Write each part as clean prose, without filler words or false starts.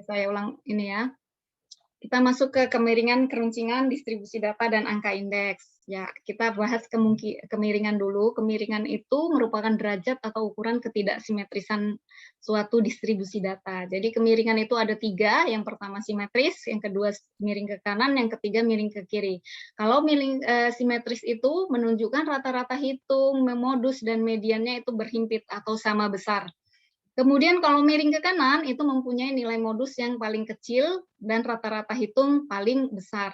Saya ulang ini ya. Kita masuk ke kemiringan, keruncingan, distribusi data, dan angka indeks. Ya, kita bahas kemiringan dulu. Kemiringan itu merupakan derajat atau ukuran ketidaksimetrisan suatu distribusi data. Jadi kemiringan itu ada 3, yang pertama simetris, yang kedua miring ke kanan, yang ketiga miring ke kiri. Kalau miring simetris itu menunjukkan rata-rata hitung, modus, dan mediannya itu berhimpit atau sama besar. Kemudian kalau miring ke kanan itu mempunyai nilai modus yang paling kecil dan rata-rata hitung paling besar.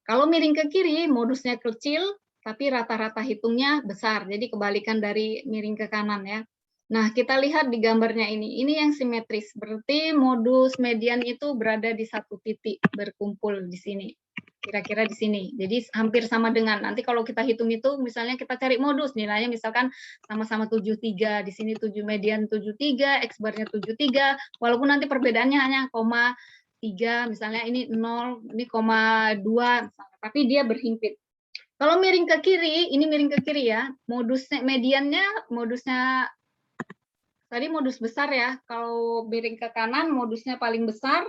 Kalau miring ke kiri modusnya kecil tapi rata-rata hitungnya besar. Jadi kebalikan dari miring ke kanan ya. Nah, kita lihat di gambarnya ini. Ini yang simetris. Berarti modus median itu berada di satu titik berkumpul di sini. Kira-kira di sini. Jadi hampir sama dengan, nanti kalau kita hitung-hitung, misalnya kita cari modus, nilainya misalkan sama-sama 73, di sini median 73, X barnya 73, walaupun nanti perbedaannya hanya 0,3, misalnya ini 0, ini 0,2, tapi dia berhimpit. Kalau miring ke kiri, ini miring ke kiri ya, modusnya, mediannya, modusnya, tadi modus besar ya, kalau miring ke kanan, modusnya paling besar,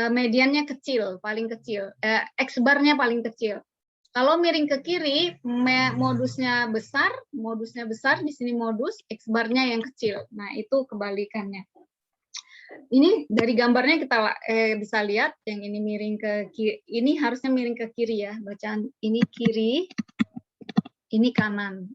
mediannya kecil, paling kecil, X barnya paling kecil. Kalau miring ke kiri, modusnya besar di sini modus, X barnya yang kecil. Nah, itu kebalikannya. Ini dari gambarnya kita bisa lihat, yang ini miring ke kiri, ini harusnya miring ke kiri ya, bacaan ini kiri, ini kanan.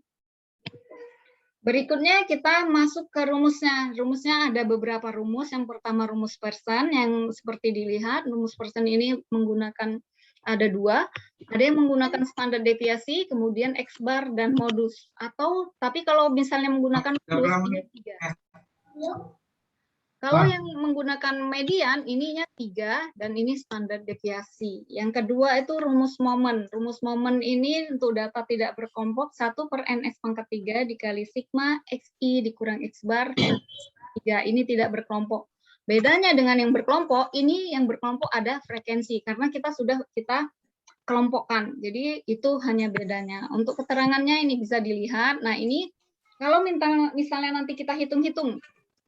Berikutnya kita masuk ke rumusnya. Rumusnya ada beberapa rumus. Yang pertama rumus Pearson yang seperti dilihat. Rumus Pearson ini menggunakan ada 2. Ada yang menggunakan standar deviasi, kemudian X bar dan modus. Tapi kalau misalnya menggunakan modus ini 3. Kalau yang menggunakan median, ininya 3, dan ini standar deviasi. Yang kedua itu rumus momen. Rumus momen ini untuk data tidak berkelompok, 1/ns pangkat 3 dikali sigma XI dikurang X bar 3. Ini tidak berkelompok. Bedanya dengan yang berkelompok, ini yang berkelompok ada frekuensi, karena kita kelompokkan. Jadi itu hanya bedanya. Untuk keterangannya ini bisa dilihat. Nah ini, kalau misalnya nanti kita hitung-hitung,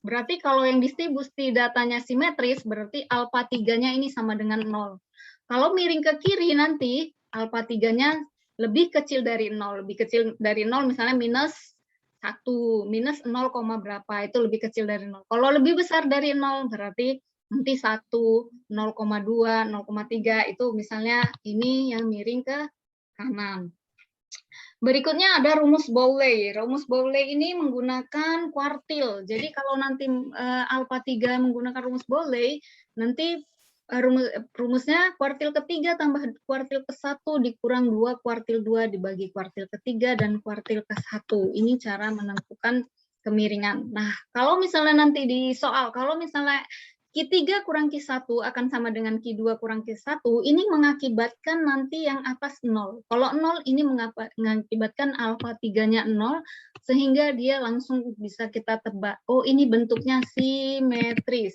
berarti kalau yang distribusi datanya simetris, berarti alfa 3-nya ini sama dengan 0. Kalau miring ke kiri nanti, alfa 3-nya lebih kecil dari 0. Lebih kecil dari 0 misalnya minus 1, minus 0, berapa, itu lebih kecil dari 0. Kalau lebih besar dari 0, berarti nanti 1, 0,2, 0,3, itu misalnya ini yang miring ke kanan. Berikutnya ada rumus Bowley. Rumus Bowley ini menggunakan kuartil. Jadi kalau nanti alfa 3 menggunakan rumus Bowley, nanti rumusnya kuartil ketiga tambah kuartil ke-1 dikurang 2 kuartil 2 dibagi kuartil ketiga dan kuartil ke-1. Ini cara menentukan kemiringan. Nah, kalau misalnya nanti di soal, kalau misalnya Q3 kurang Q1 akan sama dengan Q2 kurang Q1, ini mengakibatkan nanti yang atas 0. Kalau 0 ini mengakibatkan alfa 3-nya 0, sehingga dia langsung bisa kita tebak. Oh, ini bentuknya simetris.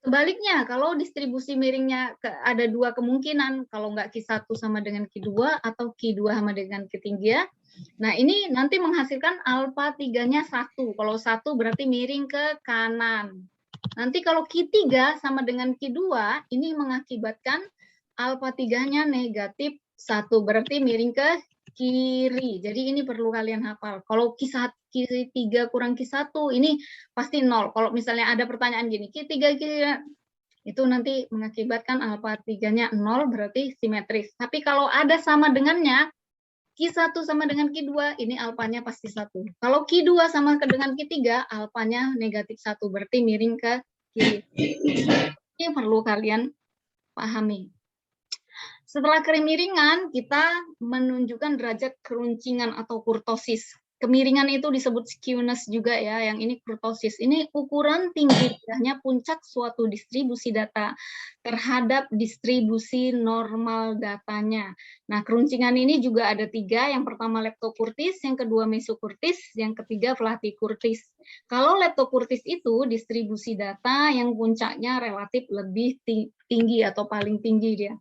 Sebaliknya, kalau distribusi miringnya ada 2 kemungkinan, kalau nggak Q1 sama dengan Q2, atau Q2 sama dengan Q3, nah ini nanti menghasilkan alfa 3-nya 1. Kalau 1 berarti miring ke kanan. Nanti kalau Q3 sama dengan Q2, ini mengakibatkan alfa 3-nya negatif 1, berarti miring ke kiri. Jadi ini perlu kalian hafal. Kalau Q3 kurang Q1, ini pasti 0. Kalau misalnya ada pertanyaan gini, Q3, itu nanti mengakibatkan alfa 3-nya 0, berarti simetris. Tapi kalau ada sama dengannya, Q1 sama dengan Q2, ini alfanya pasti 1. Kalau Q2 sama dengan Q3, alfanya negatif 1, berarti miring ke kiri. Ini perlu kalian pahami. Setelah kemiringan, kita menunjukkan derajat keruncingan atau kurtosis. Kemiringan itu disebut skewness juga ya, yang ini kurtosis. Ini ukuran tinggi rendahnya puncak suatu distribusi data terhadap distribusi normal datanya. Nah, keruncingan ini juga ada 3, yang pertama leptokurtis, yang kedua mesokurtis, yang ketiga platykurtis. Kalau leptokurtis itu distribusi data yang puncaknya relatif lebih tinggi atau paling tinggi dia.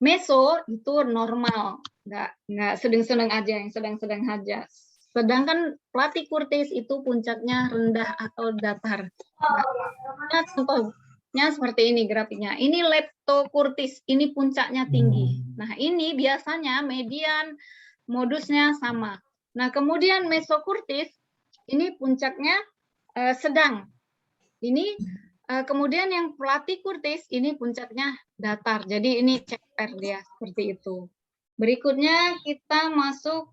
Meso itu normal, nggak sedang-sedang aja, yang sedang-sedang aja. Sedangkan platykurtis itu puncaknya rendah atau datar. Nah, contoh seperti ini grafiknya. Ini leptokurtis, ini puncaknya tinggi. Nah, ini biasanya median modusnya sama. Nah, kemudian mesokurtis, ini puncaknya sedang. Ini kemudian yang platykurtis, ini puncaknya datar. Jadi ini CR dia, seperti itu. Berikutnya kita masuk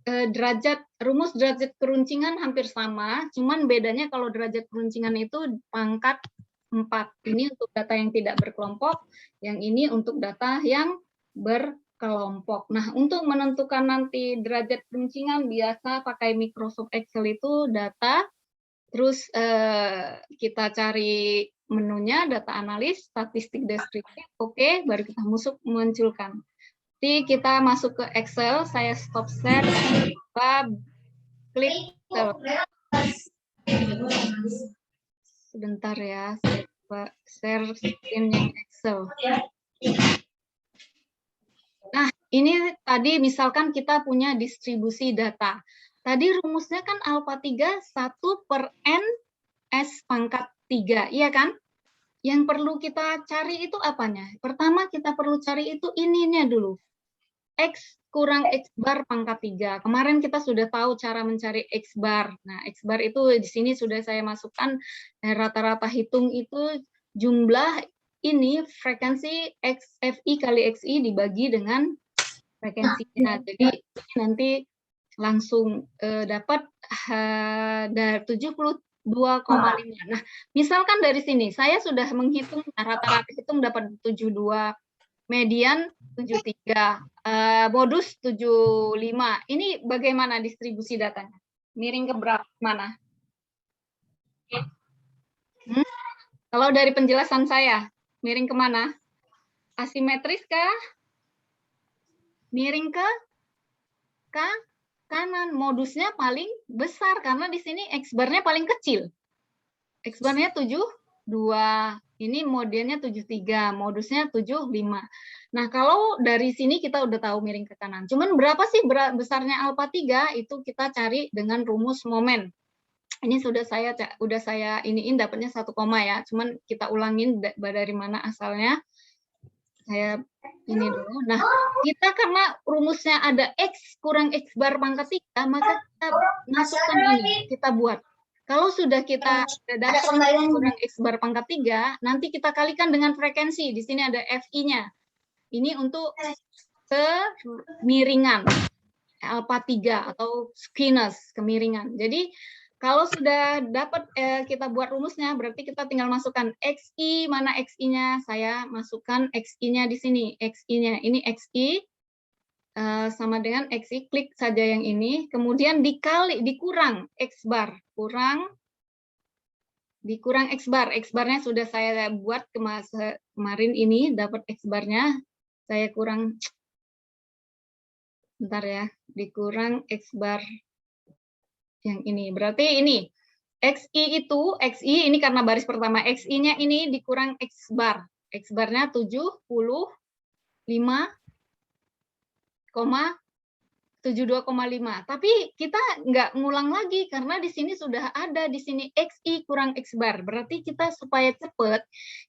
rumus derajat keruncingan hampir sama, cuman bedanya kalau derajat keruncingan itu pangkat 4. Ini untuk data yang tidak berkelompok, yang ini untuk data yang berkelompok. Nah, untuk menentukan nanti derajat keruncingan biasa pakai Microsoft Excel itu data, terus kita cari menunya data analis, statistik deskriptif, oke, baru kita munculkan. Jadi kita masuk ke Excel, saya stop share, klik sebentar ya, saya coba share screen yang Excel. Nah, ini tadi misalkan kita punya distribusi data. Tadi rumusnya kan alfa 3 1/n S pangkat 3, iya kan? Yang perlu kita cari itu apanya? Pertama kita perlu cari itu ininya dulu. X kurang X bar pangkat 3. Kemarin kita sudah tahu cara mencari X bar. Nah, X bar itu di sini sudah saya masukkan rata-rata hitung itu jumlah ini frekuensi XFI kali XI dibagi dengan frekuensinya. Jadi nanti langsung dapat 72,5. Nah, misalkan dari sini saya sudah menghitung rata-rata hitung dapat 72, median 73, modus 75. Ini bagaimana distribusi datanya? Miring ke berapa mana? Kalau dari penjelasan saya, miring kemana? Asimetris kah? Miring ke kanan. Modusnya paling besar karena di sini X bar-nya paling kecil. X bar-nya 72. Ini modelnya 73, modusnya 75. Nah, kalau dari sini kita udah tahu miring ke kanan. Cuman berapa sih besarnya alfa 3? Itu kita cari dengan rumus momen. Ini sudah saya iniin dapatnya 1 koma ya. Cuman kita ulangin dari mana asalnya. Saya ini dulu. Nah, kita karena rumusnya ada X kurang X bar pangkat 3, maka kita masukkan ini, kita buat. Kalau sudah kita dapat kurang X bar pangkat 3, nanti kita kalikan dengan frekuensi. Di sini ada FI-nya. Ini untuk kemiringan, alfa 3 atau skewness, kemiringan. Jadi, kalau sudah dapat kita buat rumusnya, berarti kita tinggal masukkan XI, mana XI-nya? Saya masukkan XI-nya di sini. XI-nya, ini XI, sama dengan XI, klik saja yang ini, kemudian dikurang X bar, dikurang X bar. X bar-nya sudah saya buat kemarin ini, dapat X bar-nya, saya kurang, bentar ya, dikurang X bar yang ini. Berarti ini, XI itu, XI ini karena baris pertama, XI-nya ini dikurang X bar. X bar-nya 72,5. Tapi kita nggak ngulang lagi karena di sini sudah ada di sini XI kurang X bar. Berarti kita supaya cepat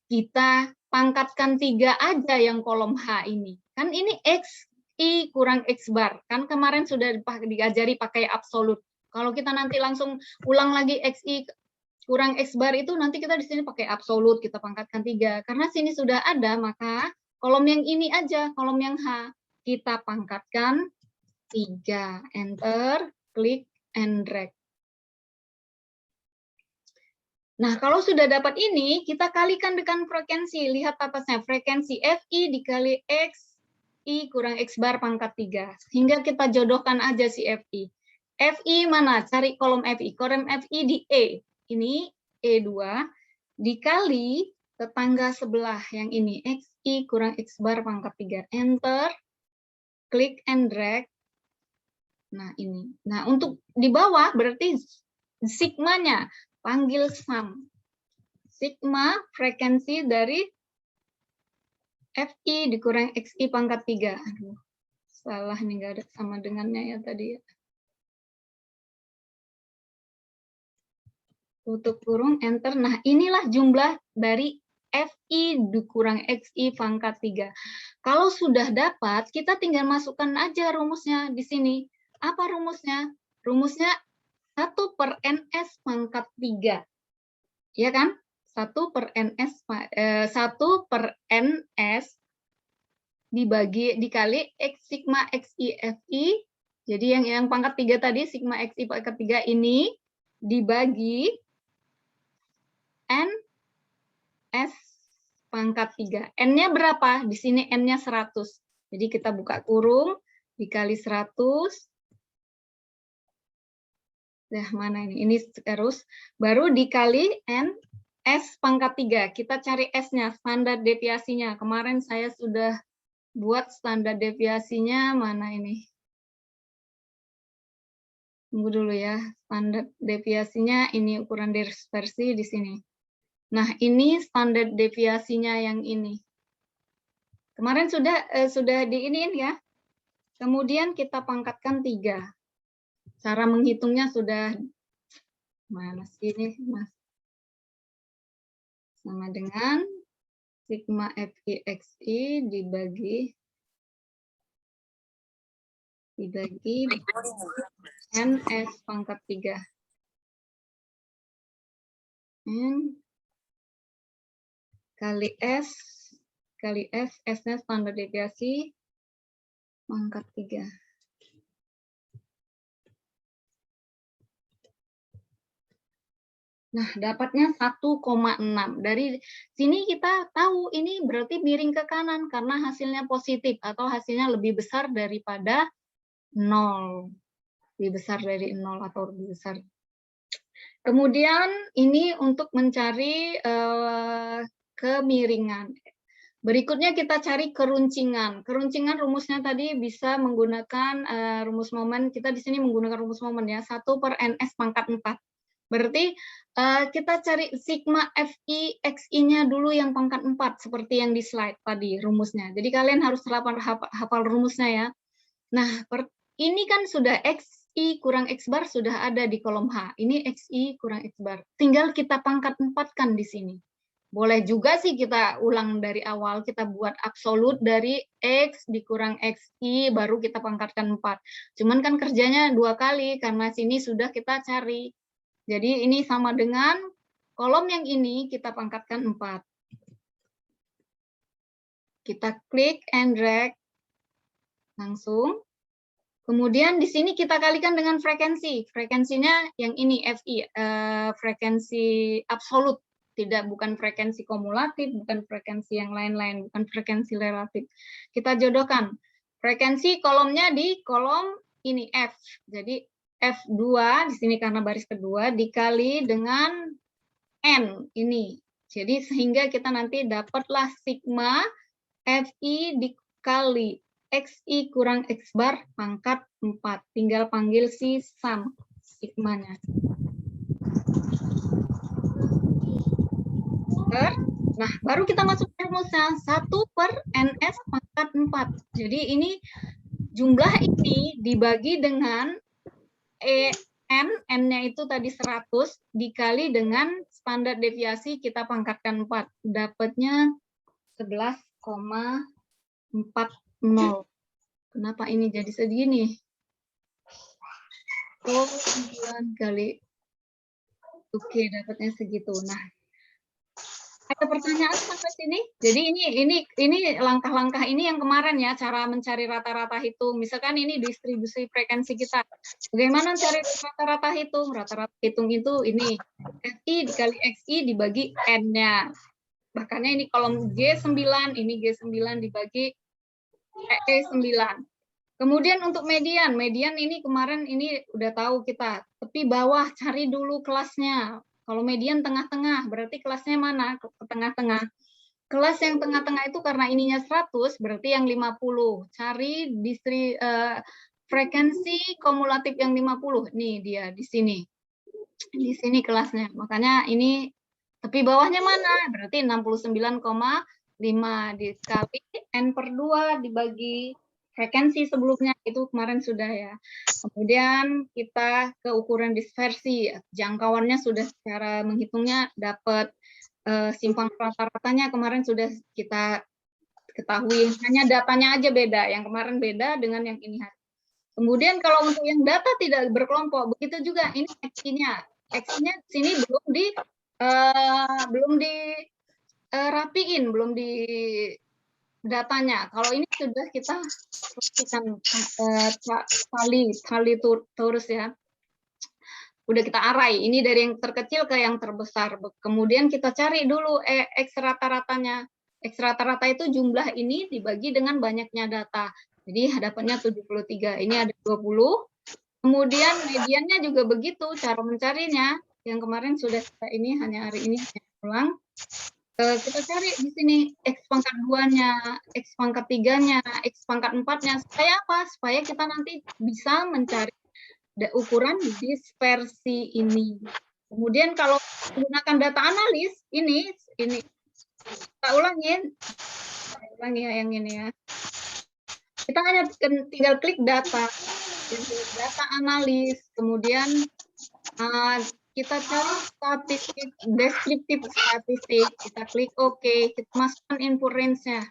kita pangkatkan 3 aja yang kolom H ini. Kan ini XI kurang X bar. Kan kemarin sudah diajari pakai absolut. Kalau kita nanti langsung ulang lagi XI kurang X bar itu nanti kita di sini pakai absolut, kita pangkatkan 3. Karena sini sudah ada, maka kolom yang ini aja, kolom yang H, kita pangkatkan 3. Enter, klik, and drag. Nah, kalau sudah dapat ini, kita kalikan dengan frekuensi. Lihat atasnya, frekuensi FI dikali X, I kurang X bar pangkat 3. Sehingga kita jodohkan aja si FI. FI mana? Cari kolom FI. Kolom FI di E. Ini E2 dikali tetangga sebelah yang ini. XI kurang X bar pangkat 3. Enter. Klik and drag. Nah, ini. Nah, untuk di bawah berarti sigmanya. Panggil sum. Sigma frekuensi dari FI dikurang XI pangkat 3. Aduh, salah nih, nggak ada sama dengannya ya tadi. Tutup kurung, enter. Nah, inilah jumlah dari FI dikurang XI pangkat 3. Kalau sudah dapat, kita tinggal masukkan aja rumusnya di sini. Apa rumusnya? Rumusnya 1/NS pangkat 3. Ya kan? 1/NS dikali X sigma XI FI. Jadi yang pangkat 3 tadi, sigma XI pangkat 3 ini dibagi NS pangkat 3. N-nya berapa? Di sini N-nya 100. Jadi kita buka kurung, dikali 100. Nah, mana ini? Ini terus. Baru dikali NS pangkat 3. Kita cari S-nya, standar deviasinya. Kemarin saya sudah buat standar deviasinya. Mana ini? Tunggu dulu ya. Standar deviasinya, ini ukuran dispersi di sini. Nah, ini standar deviasinya yang ini. Kemarin sudah diiniin ya. Kemudian kita pangkatkan 3. Cara menghitungnya sudah mana sih ini, Mas? Sama dengan sigma FI XI dibagi NS pangkat 3. N kali S kali F, S-nya standar deviasi pangkat 3. Nah, dapatnya 1,6. Dari sini kita tahu ini berarti miring ke kanan karena hasilnya positif atau hasilnya lebih besar daripada 0. Lebih besar dari 0 atau lebih besar. Kemudian ini untuk mencari kemiringan. Berikutnya kita cari keruncingan. Keruncingan rumusnya tadi bisa menggunakan rumus momen. Kita di sini menggunakan rumus momen ya, 1/NS pangkat 4. Berarti kita cari sigma FI XI-nya dulu yang pangkat 4, seperti yang di slide tadi rumusnya. Jadi kalian harus hafal rumusnya ya. Nah, ini kan sudah XI kurang X bar sudah ada di kolom H. Ini XI kurang X bar. Tinggal kita pangkat 4-kan di sini. Boleh juga sih kita ulang dari awal, kita buat absolut dari X dikurang XI, baru kita pangkatkan 4. Cuman kan kerjanya 2 kali, karena sini sudah kita cari. Jadi ini sama dengan kolom yang ini kita pangkatkan 4. Kita klik and drag langsung. Kemudian di sini kita kalikan dengan frekuensi. Frekuensinya yang ini FI, frekuensi absolut. Bukan frekuensi kumulatif, bukan frekuensi yang lain-lain, bukan frekuensi relatif. Kita jodohkan. Frekuensi kolomnya di kolom ini F. Jadi F2 di sini karena baris kedua dikali dengan N ini. Jadi sehingga kita nanti dapatlah sigma FI dikali XI kurang X bar pangkat 4. Tinggal panggil si sum sigmanya. Nah, baru kita masuk ke rumusnya 1/NS pangkat 4. Jadi ini jumlah ini dibagi dengan N-nya itu tadi 100 dikali dengan standar deviasi kita pangkatkan 4. Dapatnya 11,40. Kenapa ini jadi segini? Oh, 9 kali. Oke, dapatnya segitu. Nah, ada pertanyaan sampai sini? Jadi ini langkah-langkah ini yang kemarin ya, cara mencari rata-rata hitung. Misalkan ini distribusi frekuensi kita. Bagaimana cari rata-rata hitung? Rata-rata hitung itu ini FI dikali XI dibagi N-nya. Makanya ini kolom G9, ini G9 dibagi E9. Kemudian untuk median ini kemarin ini udah tahu kita. Tepi bawah cari dulu kelasnya. Kalau median tengah-tengah, berarti kelasnya mana? Ke tengah-tengah. Kelas yang tengah-tengah itu karena ininya 100, berarti yang 50. Cari frekuensi kumulatif yang 50. Nih dia di sini. Di sini kelasnya. Makanya ini tepi bawahnya mana? Berarti 69,5 dikali N/2 dibagi frekuensi sebelumnya itu kemarin sudah ya. Kemudian kita ke ukuran dispersi, jangkauannya sudah secara menghitungnya dapat simpang rata-ratanya kemarin sudah kita ketahui, hanya datanya aja beda, yang kemarin beda dengan yang ini. Kemudian kalau untuk yang data tidak berkelompok, begitu juga ini X-nya. X-nya sini belum dirapiin, belum di datanya. Kalau ini sudah kita pastikan tali terus ya. Udah kita arai, ini dari yang terkecil ke yang terbesar. Kemudian kita cari dulu X rata-ratanya. X rata-rata itu jumlah ini dibagi dengan banyaknya data. Jadi hadapannya 73, ini ada 20. Kemudian mediannya juga begitu, cara mencarinya. Yang kemarin sudah kita ini, hanya hari ini ulang. Kita cari di sini X pangkat 2-nya, X pangkat 3-nya, X pangkat 4-nya. Supaya apa? Supaya kita nanti bisa mencari ukuran dispersi ini. Kemudian kalau menggunakan data analis, ini kita ulangi ya yang ini ya. Kita hanya tinggal klik data analis, kemudian kita cari statistik, deskriptif statistik, kita klik OK, kita masukkan input range-nya,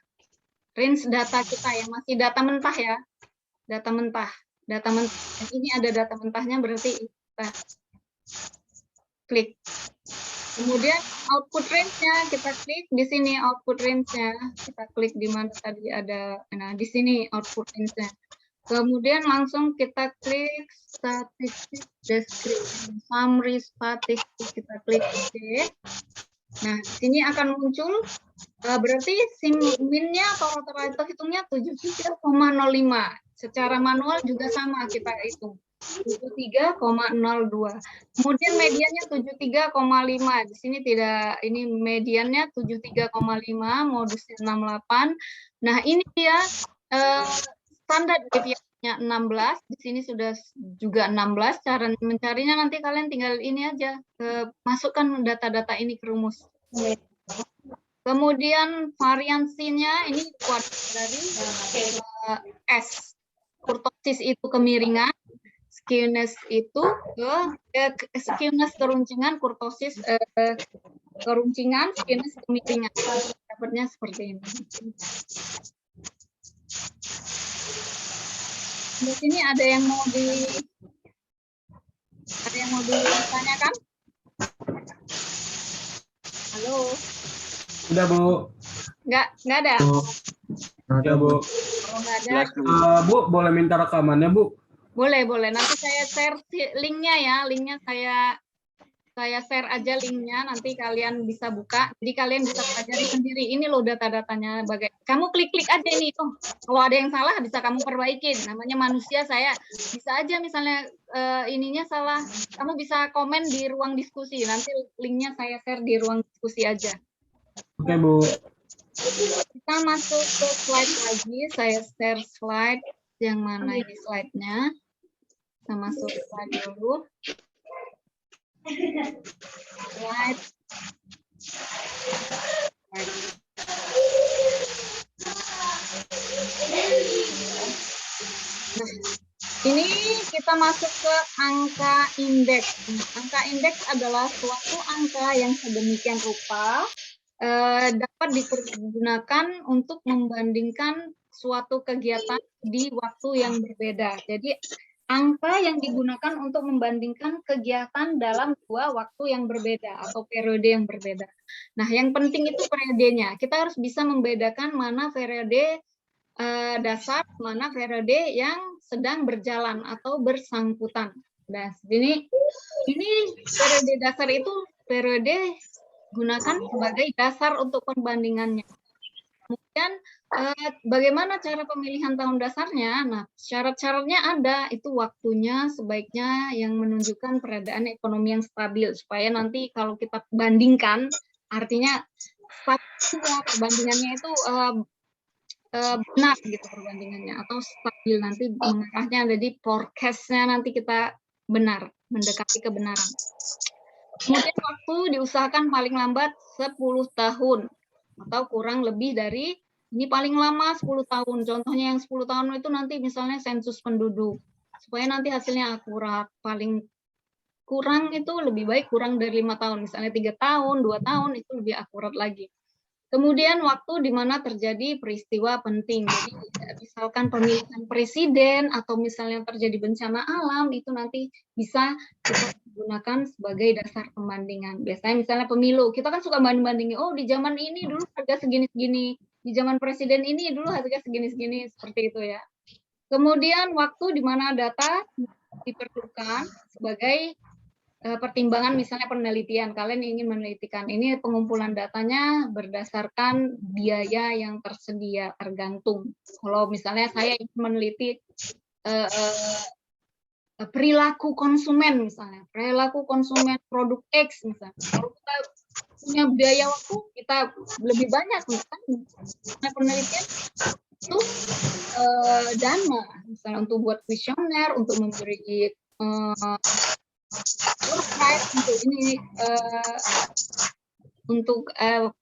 range data kita yang masih data mentah ya, data mentah. Ini ada data mentahnya, berarti kita klik. Kemudian output range-nya kita klik di sini, output range-nya kita klik di mana tadi ada, nah di sini output range-nya. Kemudian langsung kita klik statistik description, summary statistik, kita klik OK. Nah, sini akan muncul berarti min-nya atau rata-rata hitungnya 73,05. Secara manual juga sama kita hitung. 73,02. Kemudian mediannya 73,5. Di sini tidak, ini mediannya 73,5, modusnya 68. Nah, ini dia standar deviasinya 16. Di sini sudah juga 16. Cara mencarinya nanti kalian tinggal ini aja, masukkan data-data ini ke rumus. Kemudian variansinya ini dari S. Kurtosis itu kemiringan, skewness itu skewness keruncingan, kurtosis keruncingan, skewness kemiringan. Dapatnya seperti ini. Di sini ada yang mau ditanyakan? Halo. Udah, Bu. Enggak ada. Ada, Bu. Oh, enggak ada. Bu, boleh minta rekamannya, Bu? Boleh. Nanti saya share linknya ya. Linknya saya share aja linknya, nanti kalian bisa buka. Jadi kalian bisa pelajari sendiri. Ini loh data-datanya. Kamu klik-klik aja ini. Oh, kalau ada yang salah bisa kamu perbaikin. Namanya manusia, saya bisa aja misalnya ininya salah. Kamu bisa komen di ruang diskusi. Nanti linknya saya share di ruang diskusi aja. Oke, Bu. Kita masuk ke slide lagi. Saya share slide. Yang mana ini slide-nya? Kita masuk slide dulu. Slide. Nah, ini kita masuk ke angka indeks. Angka indeks adalah suatu angka yang sedemikian rupa dapat digunakan untuk membandingkan suatu kegiatan di waktu yang berbeda. Jadi angka yang digunakan untuk membandingkan kegiatan dalam dua waktu yang berbeda atau periode yang berbeda. Nah, yang penting itu periodenya. Kita harus bisa membedakan mana periode dasar, mana periode yang sedang berjalan atau bersangkutan. Nah, ini periode dasar itu periode gunakan sebagai dasar untuk perbandingannya. Kemudian bagaimana cara pemilihan tahun dasarnya? Nah, syarat-syaratnya ada, itu waktunya sebaiknya yang menunjukkan peradaan ekonomi yang stabil, supaya nanti kalau kita bandingkan, artinya perbandingannya itu benar gitu perbandingannya, atau stabil, nanti mengarahnya ada di forecast-nya, nanti kita benar, mendekati kebenaran. Kemudian waktu diusahakan paling lambat 10 tahun atau kurang lebih dari, ini paling lama 10 tahun. Contohnya yang 10 tahun itu nanti misalnya sensus penduduk. Supaya nanti hasilnya akurat, paling kurang itu lebih baik kurang dari 5 tahun, misalnya 3 tahun, 2 tahun itu lebih akurat lagi. Kemudian waktu di mana terjadi peristiwa penting. Jadi misalkan pemilihan presiden atau misalnya terjadi bencana alam itu nanti bisa kita gunakan sebagai dasar pembandingan. Biasanya misalnya pemilu, kita kan suka banding-bandingin, oh di zaman ini dulu harga segini-segini, di zaman presiden ini dulu harga segini-segini, seperti itu ya. Kemudian waktu di mana data diperlukan sebagai pertimbangan, misalnya penelitian, kalian ingin menelitikan, ini pengumpulan datanya berdasarkan biaya yang tersedia, tergantung. Kalau misalnya saya ingin meneliti perilaku konsumen, misalnya perilaku konsumen produk X, misalnya, kalau kita punya biaya waktu, kita lebih banyak, misalnya penelitian itu dana, misalnya untuk buat kuesioner, untuk memberi untuk ini untuk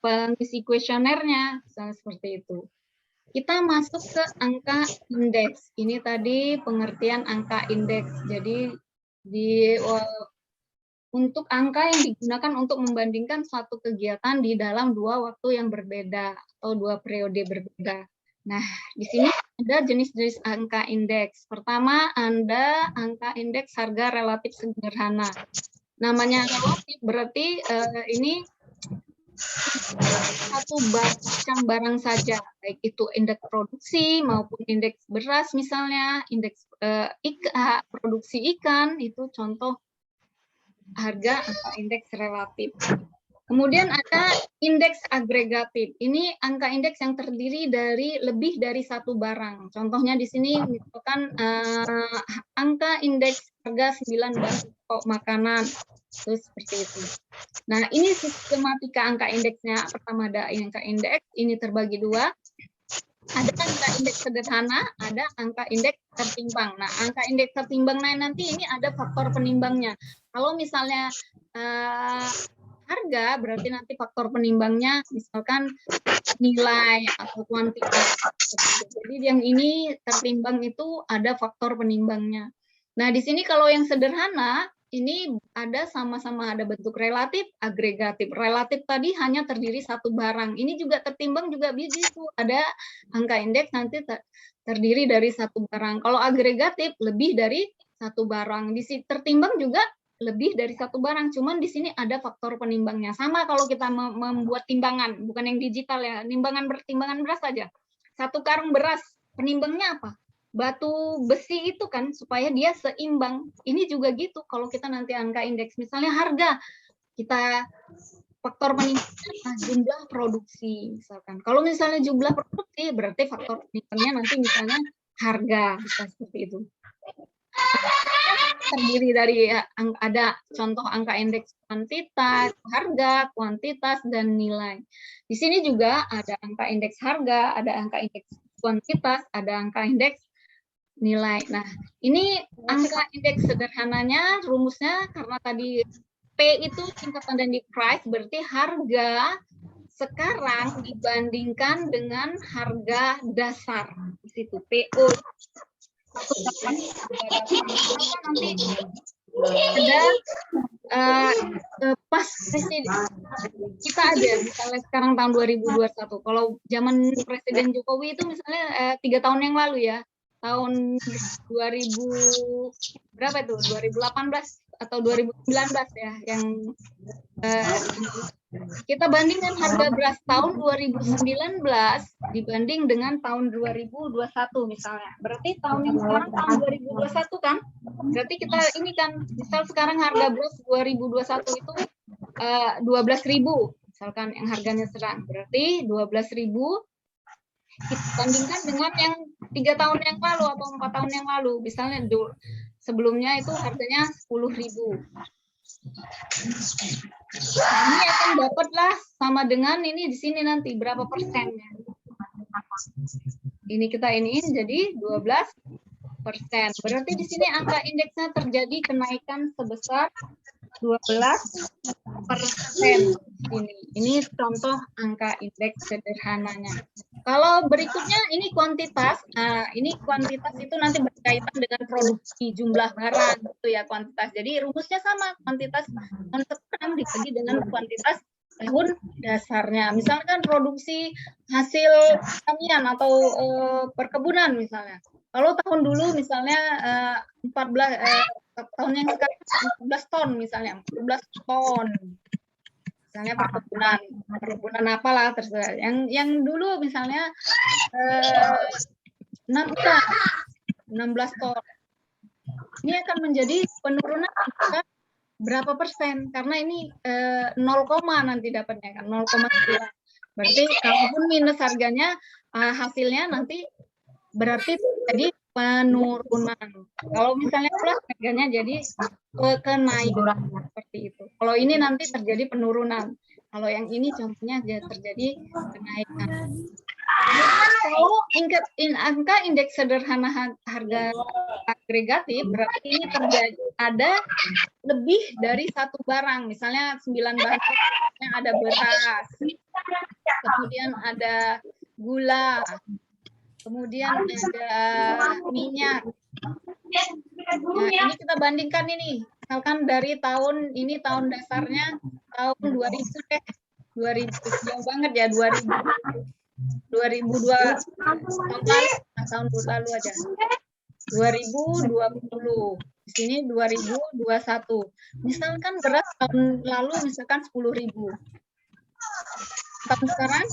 pengisi kuesionernya, misalnya seperti itu. Kita masuk ke angka indeks. Ini tadi pengertian angka indeks. Jadi untuk angka yang digunakan untuk membandingkan suatu kegiatan di dalam 2 waktu yang berbeda atau 2 periode berbeda. Nah, di sini ada jenis-jenis angka indeks. Pertama, ada angka indeks harga relatif sederhana. Namanya relatif berarti ini satu macam barang saja, baik itu indeks produksi maupun indeks beras misalnya, indeks produksi ikan, itu contoh harga angka indeks relatif. Kemudian ada indeks agregatif. Ini angka indeks yang terdiri dari lebih dari satu barang. Contohnya di sini misalkan angka indeks harga 9 bahan pokok makanan. Terus seperti itu. Nah, ini sistematika angka indeksnya. Pertama ada angka indeks, ini terbagi 2. Ada angka indeks sederhana, ada angka indeks tertimbang. Nah, angka indeks tertimbang nanti ini ada faktor penimbangnya. Kalau misalnya harga, berarti nanti faktor penimbangnya misalkan nilai atau kuantitas. Jadi yang ini tertimbang itu ada faktor penimbangnya. Nah, di sini kalau yang sederhana, ini ada sama-sama ada bentuk relatif, agregatif. Relatif tadi hanya terdiri satu barang. Ini juga tertimbang juga begitu. Ada angka indeks nanti terdiri dari satu barang. Kalau agregatif lebih dari satu barang. Di sini tertimbang juga lebih dari satu barang. Cuman di sini ada faktor penimbangnya. Sama kalau kita membuat timbangan, bukan yang digital ya. Timbangan beras saja. 1 karung beras, penimbangnya apa? Batu besi itu kan supaya dia seimbang. Ini juga gitu kalau kita nanti angka indeks, misalnya harga, kita faktor penimbangnya jumlah produksi misalkan. Kalau misalnya jumlah produksi berarti faktor penimbangnya nanti misalnya harga, bisa seperti itu. Terdiri dari ada contoh angka indeks kuantitas, harga, kuantitas, dan nilai. Di sini juga ada angka indeks harga, ada angka indeks kuantitas, ada angka indeks nilai. Nah, ini angka indeks sederhananya, rumusnya karena tadi P itu singkatan dari price, berarti harga sekarang dibandingkan dengan harga dasar. Di situ PO. Nanti ada pas kita aja misalnya sekarang tahun 2021. Kalau zaman Presiden Jokowi itu misalnya 3 tahun yang lalu ya, tahun 2000 berapa itu? 2018 atau 2019 ya, yang kita bandingkan harga beras tahun 2019 dibanding dengan tahun 2021 misalnya. Berarti tahun yang sekarang tahun 2021 kan? Berarti kita ini kan, misal sekarang harga beras 2021 itu 12.000 misalkan yang harganya serang. Berarti 12.000 kita bandingkan dengan yang 3 tahun yang lalu atau 4 tahun yang lalu. Misalnya sebelumnya itu harganya 10.000. Ini akan dapatlah sama dengan ini di sini nanti berapa persennya. Ini kita iniin jadi 12%. Berarti di sini angka indeksnya terjadi kenaikan sebesar 12%. Ini contoh angka indeks sederhananya. Kalau berikutnya ini kuantitas. Nah, ini kuantitas itu nanti berkaitan dengan produksi jumlah barang gitu ya, kuantitas. Jadi rumusnya sama, kuantitas tahun sekarang dibagi dengan kuantitas tahun dasarnya. Misalkan produksi hasil pertanian atau perkebunan misalnya. Kalau tahun dulu misalnya 14 tahun yang sekarang 14 ton misalnya, 14 ton. Misalnya perkebunan apalah terserah. Yang dulu misalnya 16 ton. Ini akan menjadi penurunan berapa persen? Karena ini 0, nanti dapatnya kan 0,9. Berarti kalaupun minus harganya, hasilnya nanti berarti jadi penurunan. Kalau misalnya plus harganya jadi kenaikan seperti itu. Kalau ini nanti terjadi penurunan. Kalau yang ini contohnya terjadi kenaikan. Kalau angka indeks sederhana harga agregatif berarti ini terjadi ada lebih dari satu barang. Misalnya 9 bahan yang ada beras, kemudian ada gula, kemudian ada minyak. Nah, ini kita bandingkan ini. Misalkan dari tahun ini tahun dasarnya tahun 2000 deh. 2000 jauh banget ya 2002 tahun lalu aja. 2020. Di sini 2021. Misalkan beras tahun lalu misalkan 10.000. Tahun sekarang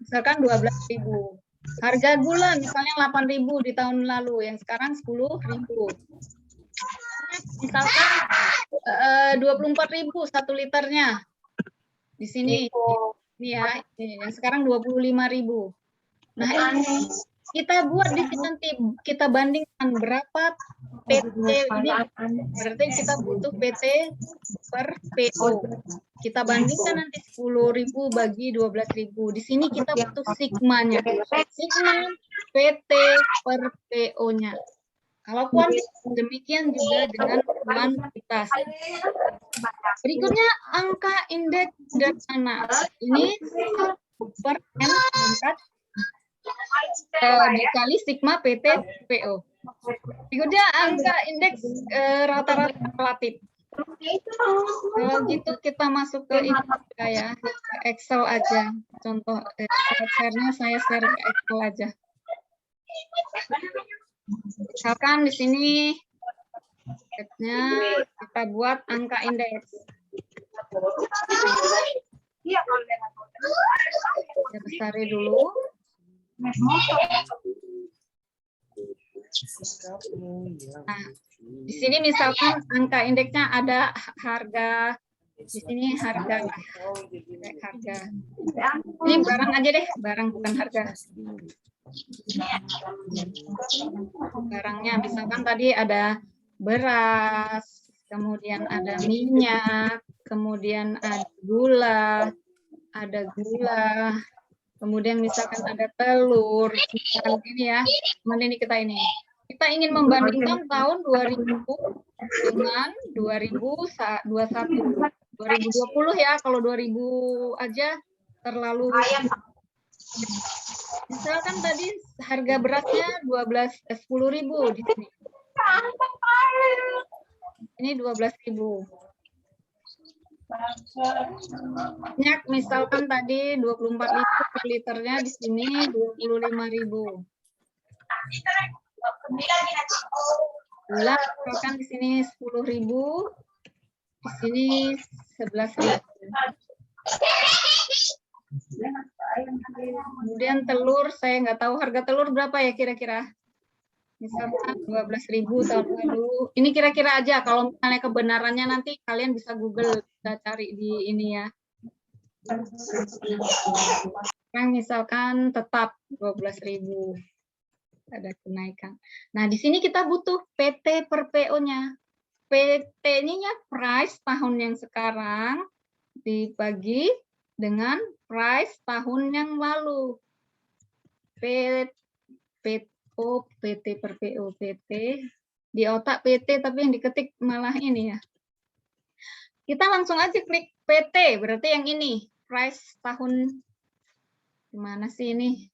misalkan 12.000. Harga gula misalnya 8.000 di tahun lalu, yang sekarang 10.000. Misalkan 24.000 1 liternya. Di sini ini ya, yang sekarang 25.000. Nah, ini kita buat di sini nanti kita bandingkan berapa PT ini, berarti kita butuh PT per PO. Kita bandingkan nanti 10.000 bagi 12.000. Di sini kita butuh sigmanya. Sigma PT per PO-nya. Kalau kuantitas demikian juga dengan kuantitas. Berikutnya angka indeks sederhana. Ini per M pangkat dikali sigma PT PO. Berikutnya angka indeks rata-rata relatif. Kalau gitu kita masuk ke ini ya, Excel aja. Contoh share-nya saya share ke Excel aja. Misalkan di sini kita buat angka indeks. Kita besarin dulu. Nah, di sini misalkan angka indeksnya ada harga, di sini harga. Ini barang aja deh, barang bukan harga. Barangnya misalkan tadi ada beras, kemudian ada minyak, kemudian ada gula, kemudian misalkan ada telur, misalkan ini ya, ini kita ingin membandingkan tahun 2000 dengan 2021, 2020 ya, kalau 2000 aja terlalu. Misalkan tadi harga berasnya 10.000 di sini. Ini 12.000. Minyak misalkan tadi 24.000 per liternya, di sini 25.000. Gula misalkan di sini 10.000, di sini 11.000. Kemudian telur, saya nggak tahu harga telur berapa ya kira-kira. Misalkan 12.000 tahun lalu. Ini kira-kira aja, kalau misalnya kebenarannya nanti kalian bisa Google, bisa cari di ini ya. Sekarang misalkan tetap 12.000. Ada kenaikan. Nah, di sini kita butuh PT per PO-nya. PT-nya price tahun yang sekarang dibagi dengan price tahun yang lalu. PT per PO, PT di otak PT tapi yang diketik malah ini ya. Kita langsung aja klik PT, berarti yang ini price tahun, gimana sih ini?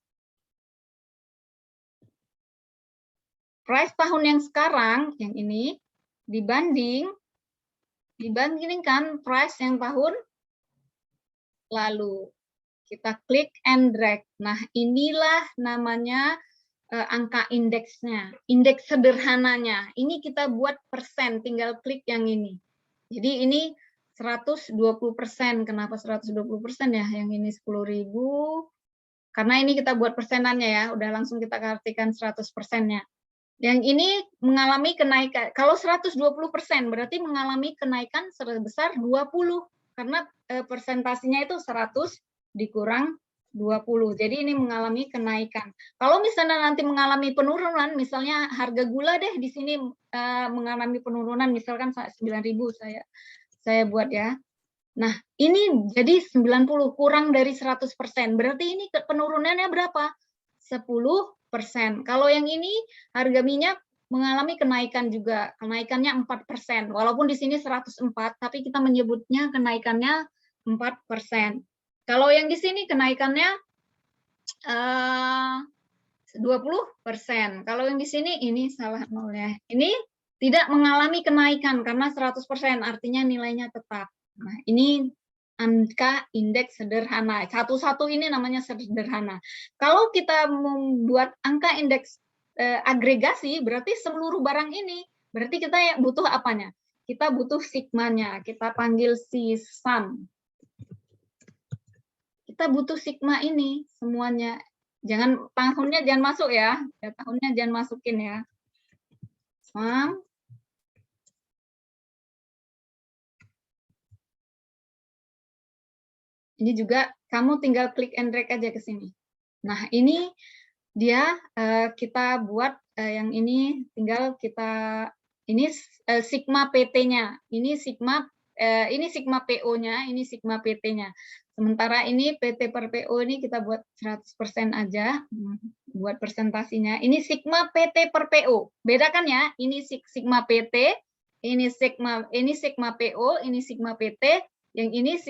price tahun yang sekarang, yang ini, dibandingkan price yang tahun lalu. Kita klik and drag. Nah, inilah namanya angka indeksnya, indeks sederhananya. Ini kita buat persen, tinggal klik yang ini. Jadi ini 120%. Kenapa 120% ya? Yang ini 10.000. Karena ini kita buat persenannya ya, udah langsung kita artikan 100%-nya. Yang ini mengalami kenaikan, kalau 120% berarti mengalami kenaikan sebesar 20, karena persentasinya itu 100 dikurang 20. Jadi ini mengalami kenaikan. Kalau misalnya nanti mengalami penurunan, misalnya harga gula deh di sini mengalami penurunan, misalkan 9.000 saya buat ya. Nah, ini jadi 90 kurang dari 100%. Berarti ini penurunannya berapa? 10%. Kalau yang ini harga minyak mengalami kenaikan juga. Kenaikannya 4%. Walaupun di sini 104, tapi kita menyebutnya kenaikannya 4%. Kalau yang di sini kenaikannya 20%. Kalau yang di sini ini salah nol ya. Ini tidak mengalami kenaikan karena 100%, artinya nilainya tetap. Nah, ini angka indeks sederhana. Satu-satu ini namanya sederhana. Kalau kita membuat angka indeks agregasi, berarti seluruh barang ini. Berarti kita butuh apanya? Kita butuh sigmanya. Kita panggil si sum. Kita butuh sigma ini semuanya. Tahunnya jangan masuk ya. Tahunnya jangan masukin ya. Sum. Ini juga kamu tinggal klik and drag aja ke sini. Nah, ini dia kita buat yang ini tinggal kita ini sigma PT-nya. Ini sigma PO-nya, ini sigma PT-nya. Sementara ini PT per PO ini kita buat 100% aja buat presentasinya. Ini sigma PT per PO. Bedakan ya, ini sigma PT, ini sigma PO, ini sigma PT, yang ini